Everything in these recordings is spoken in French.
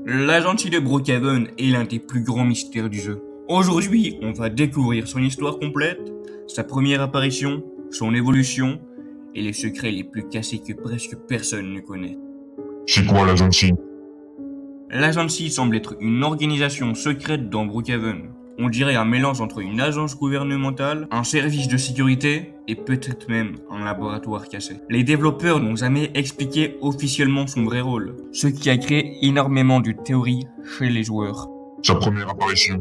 L'agent de Brookhaven est l'un des plus grands mystères du jeu. Aujourd'hui, on va découvrir son histoire complète, sa première apparition, son évolution et les secrets les plus cachés que presque personne ne connaît. C'est quoi l'agence? L'Agency semble être une organisation secrète dans Brookhaven. On dirait un mélange entre une agence gouvernementale, un service de sécurité et peut-être même un laboratoire caché. Les développeurs n'ont jamais expliqué officiellement son vrai rôle, ce qui a créé énormément de théories chez les joueurs. Sa première apparition.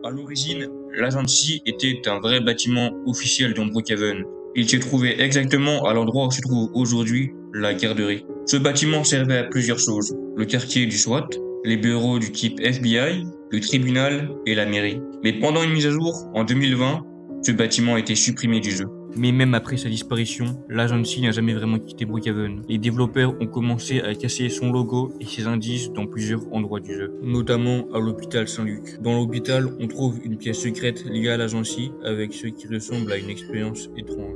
À l'origine, l'Agency était un vrai bâtiment officiel dans Brookhaven. Il se trouvait exactement à l'endroit où se trouve aujourd'hui la garderie. Ce bâtiment servait à plusieurs choses. Le quartier du SWAT, les bureaux du type FBI, le tribunal et la mairie. Mais pendant une mise à jour, en 2020, ce bâtiment a été supprimé du jeu. Mais même après sa disparition, l'Agency n'a jamais vraiment quitté Brookhaven. Les développeurs ont commencé à casser son logo et ses indices dans plusieurs endroits du jeu, notamment à l'hôpital Saint-Luc. Dans l'hôpital, on trouve une pièce secrète liée à l'Agency avec ce qui ressemble à une expérience étrange.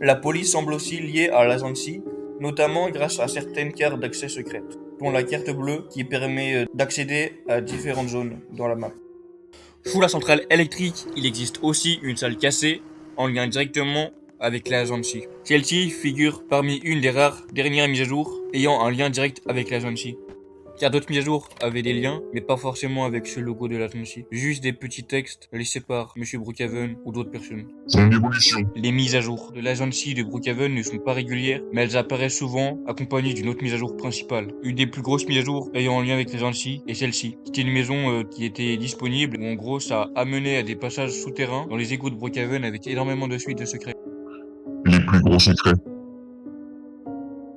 La police semble aussi liée à l'Agency, notamment grâce à certaines cartes d'accès secrètes, dont la carte bleue qui permet d'accéder à différentes zones dans la map. Sous la centrale électrique, il existe aussi une salle cassée en lien directement avec l'Agency. Celle-ci figure parmi une des rares dernières mises à jour ayant un lien direct avec l'Agency. Car d'autres mises à jour avaient des liens, mais pas forcément avec ce logo de l'Agency. Juste des petits textes laissés par Monsieur Brookhaven ou d'autres personnes. Son évolution. Les mises à jour de l'Agency de Brookhaven ne sont pas régulières, mais elles apparaissent souvent accompagnées d'une autre mise à jour principale. Une des plus grosses mises à jour ayant un lien avec l'Agency est celle-ci. C'était une maison qui était disponible, où en gros ça amenait à des passages souterrains dans les égouts de Brookhaven avec énormément de suites de secrets. Les plus gros secrets.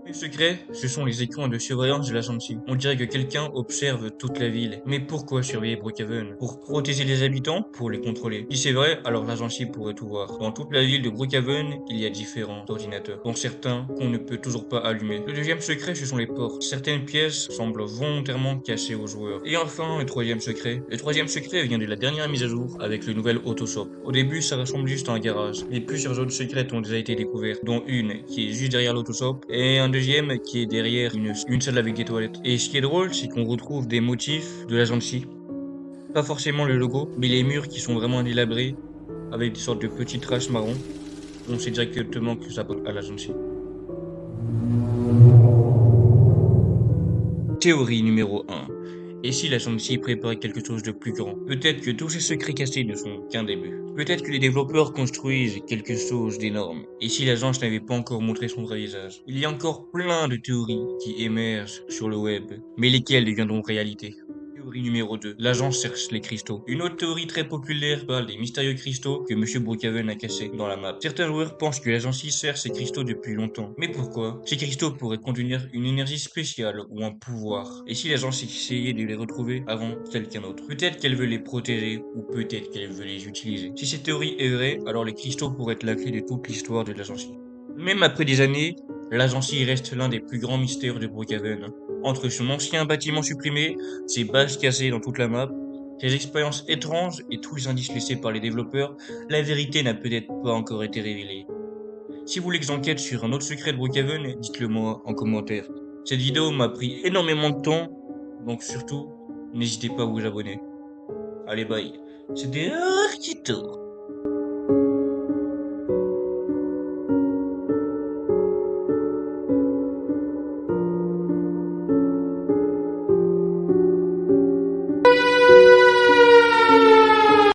Les secrets, ce sont les écrans de surveillance de l'Agency. On dirait que quelqu'un observe toute la ville. Mais pourquoi surveiller Brookhaven? Pour protéger les habitants? Pour les contrôler? Si c'est vrai, alors l'Agency pourrait tout voir. Dans toute la ville de Brookhaven, il y a différents ordinateurs, dont certains qu'on ne peut toujours pas allumer. Le deuxième secret, ce sont les portes. Certaines pièces semblent volontairement cachées aux joueurs. Et enfin, le troisième secret. Le troisième secret vient de la dernière mise à jour avec le nouvel Autoshop. Au début, ça ressemble juste à un garage, mais plusieurs zones secrètes ont déjà été découvertes, dont une qui est juste derrière l'Autoshop et un deuxième qui est derrière une salle avec des toilettes. Et ce qui est drôle, c'est qu'on retrouve des motifs de l'Agency. Pas forcément le logo, mais les murs qui sont vraiment délabrés, avec des sortes de petites traces marron. On sait directement que ça apporte à l'Agency. Théorie numéro 1. Et si l'Agency préparait quelque chose de plus grand? Peut-être que tous ces secrets cachés ne sont qu'un début. Peut-être que les développeurs construisent quelque chose d'énorme. Et si l'agence n'avait pas encore montré son vrai visage? Il y a encore plein de théories qui émergent sur le web. Mais lesquelles deviendront réalité? Théorie numéro 2. L'agence cherche les cristaux. Une autre théorie très populaire parle des mystérieux cristaux que Monsieur Brookhaven a cachés dans la map. Certains joueurs pensent que l'agence cherche ces cristaux depuis longtemps. Mais pourquoi? Ces cristaux pourraient contenir une énergie spéciale ou un pouvoir. Et si l'agence essayait de les retrouver avant quelqu'un d'autre? Peut-être qu'elle veut les protéger ou peut-être qu'elle veut les utiliser. Si cette théorie est vraie, alors les cristaux pourraient être la clé de toute l'histoire de l'agence. Même après des années, l'Agency reste l'un des plus grands mystères de Brookhaven. Entre son ancien bâtiment supprimé, ses bases cassées dans toute la map, ses expériences étranges et tous les indices laissés par les développeurs, la vérité n'a peut-être pas encore été révélée. Si vous voulez que j'enquête sur un autre secret de Brookhaven, dites-le moi en commentaire. Cette vidéo m'a pris énormément de temps, donc surtout, n'hésitez pas à vous abonner. Allez bye, c'était Arquito.